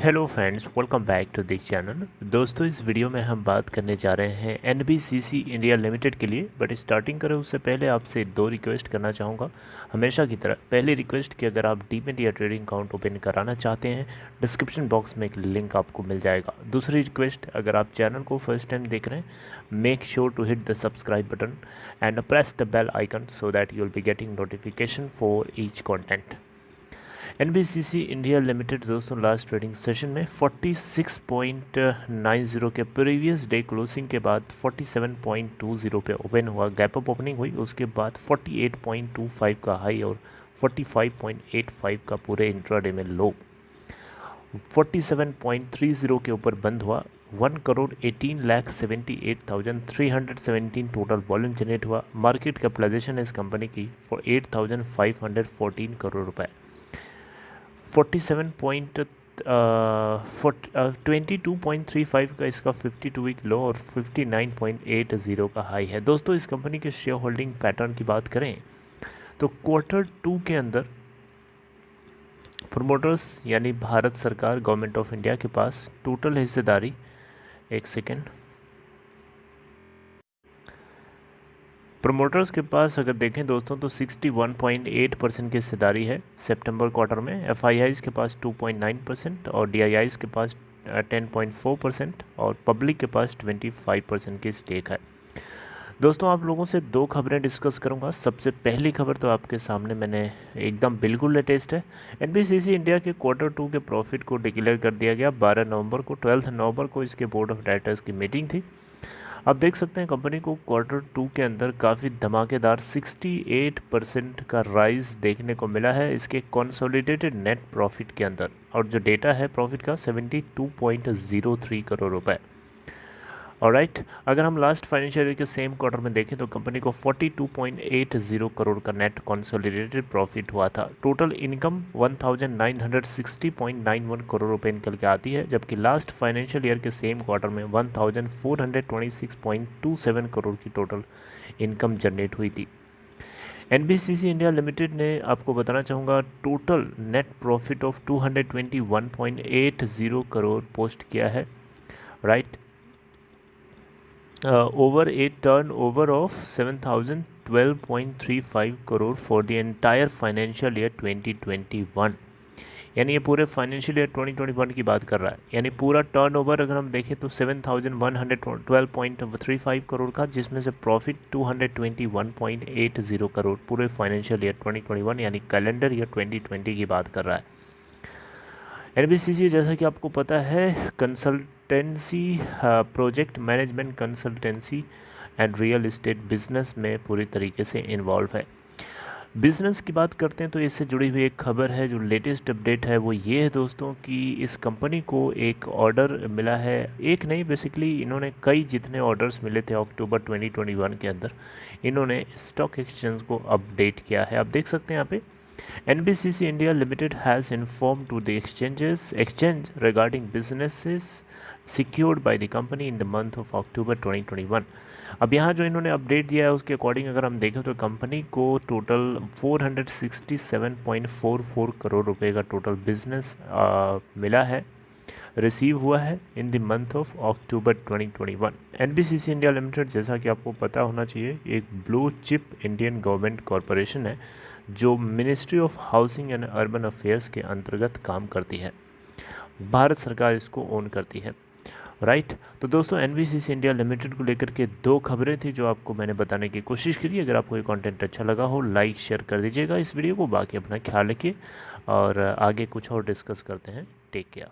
Hello friends, welcome back to this channel. दोस्तों, इस video में हम बात करने जा रहे हैं एनबीसीसी इंडिया लिमिटेड के लिए। बट स्टार्टिंग करें उससे पहले आपसे दो रिक्वेस्ट करना चाहूँगा। हमेशा की तरह पहली रिक्वेस्ट कि अगर आप डीमैट या ट्रेडिंग अकाउंट ओपन कराना चाहते हैं, डिस्क्रिप्शन बॉक्स में एक लिंक आपको मिल जाएगा। दूसरी रिक्वेस्ट, अगर आप चैनल को फर्स्ट टाइम देख रहे हैं, make sure to hit the subscribe button and press the bell icon so that you will be getting notification for each content. NBCC India limited दोस्तों लास्ट ट्रेडिंग सेशन में 46.90 के previous day closing के बाद 47.20 पे open हुआ, gap up opening हुई। उसके बाद 48.25 का हाई और 45.85 का पूरे इंट्राडे में लो, 47.30 के ऊपर बंद हुआ। 1,18,78,317 टोटल वॉल्यूम जनरेट हुआ। मार्केट कैपिटलाइजेशन इस कंपनी की 8,514 करोड़ रुपए। 22.35 का इसका 52 वीक लो और 59.80 का हाई है। दोस्तों, इस कंपनी के शेयर होल्डिंग पैटर्न की बात करें तो Q2 के अंदर प्रोमोटर्स यानी भारत सरकार, गवर्नमेंट ऑफ इंडिया के पास टोटल हिस्सेदारी, एक सेकेंड, प्रोमोटर्स के पास अगर देखें दोस्तों तो 61.8% की हिस्सेदारी है सितंबर क्वार्टर में। एफआईआईज़ के पास 2.9% और डीआईआईज़ के पास 10.4% और पब्लिक के पास 25% की स्टेक है। दोस्तों, आप लोगों से दो खबरें डिस्कस करूंगा। सबसे पहली खबर तो आपके सामने मैंने एकदम बिल्कुल लेटेस्ट है। एनबीसीसी इंडिया के Q2 के प्रॉफिट को डिक्लेयर कर दिया गया 12 नवंबर को। 12 नवंबर को इसके बोर्ड ऑफ डायरेक्टर्स की मीटिंग थी। आप देख सकते हैं कंपनी को Q2 के अंदर काफ़ी धमाकेदार 68% का राइज देखने को मिला है इसके कंसोलिडेटेड नेट प्रॉफिट के अंदर। और जो डेटा है प्रॉफिट का 72.03 करोड़ रुपए। ऑलराइट, अगर हम लास्ट फाइनेंशियल ईयर के सेम क्वार्टर में देखें तो कंपनी को 42.80 करोड़ का नेट कंसोलिडेटेड प्रॉफिट हुआ था। टोटल इनकम 1960.91 करोड़ रुपए निकल के आती है, जबकि लास्ट फाइनेंशियल ईयर के सेम क्वार्टर में 1426.27 करोड़ की टोटल इनकम जनरेट हुई थी। एनबीसीसी इंडिया लिमिटेड ने, आपको बताना चाहूँगा, total net profit of 221.80 crore post किया है, right, over a turnover of 7,012.35 crore for the entire financial year 2021। यानी ये पूरे फाइनेंशियल ईयर 2021 की बात कर रहा है। यानी पूरा टर्नओवर अगर हम देखें तो 7,112.35 करोड़ का, जिसमें से प्रॉफिट 221.80 करोड़ पूरे फाइनेंशियल ईयर 2021 यानी कैलेंडर ईयर 2020 की बात कर रहा है। एनबीसीसी, जैसा कि आपको पता है, consultancy, project management consultancy and real estate business में पूरी तरीके से इन्वॉल्व है। बिजनेस की बात करते हैं तो इससे जुड़ी हुई एक खबर है, जो लेटेस्ट अपडेट है वो ये है दोस्तों कि इस कंपनी को एक ऑर्डर मिला है। एक नहीं, बेसिकली इन्होंने कई जितने ऑर्डर्स मिले थे अक्टूबर 2021 के अंदर, इन्होंने स्टॉक एक्सचेंज को अपडेट किया है। आप देख सकते हैं यहाँ पे, NBCC India Limited has informed to the exchange regarding businesses secured by the company in the month of October 2021। अब यहाँ जो इन्होंने अपडेट दिया है उसके अकॉर्डिंग अगर हम देखें तो कंपनी को टोटल 467.44 करोड़ रुपए का टोटल बिजनेस मिला है, रिसीव हुआ है in the month of October 2021। NBCC India limited, जैसा कि आपको पता होना चाहिए, एक blue chip Indian government corporation है जो ministry of housing and urban affairs के अंतर्गत काम करती है। भारत सरकार इसको ओन करती है, राइट। तो दोस्तों, एनबीसीसी इंडिया लिमिटेड को लेकर के दो खबरें थी जो आपको मैंने बताने की कोशिश करी। अगर आपको ये कंटेंट अच्छा लगा हो, लाइक शेयर कर दीजिएगा इस वीडियो को। बाकी अपना ख्याल रखिए और आगे कुछ और डिस्कस करते हैं। Take care.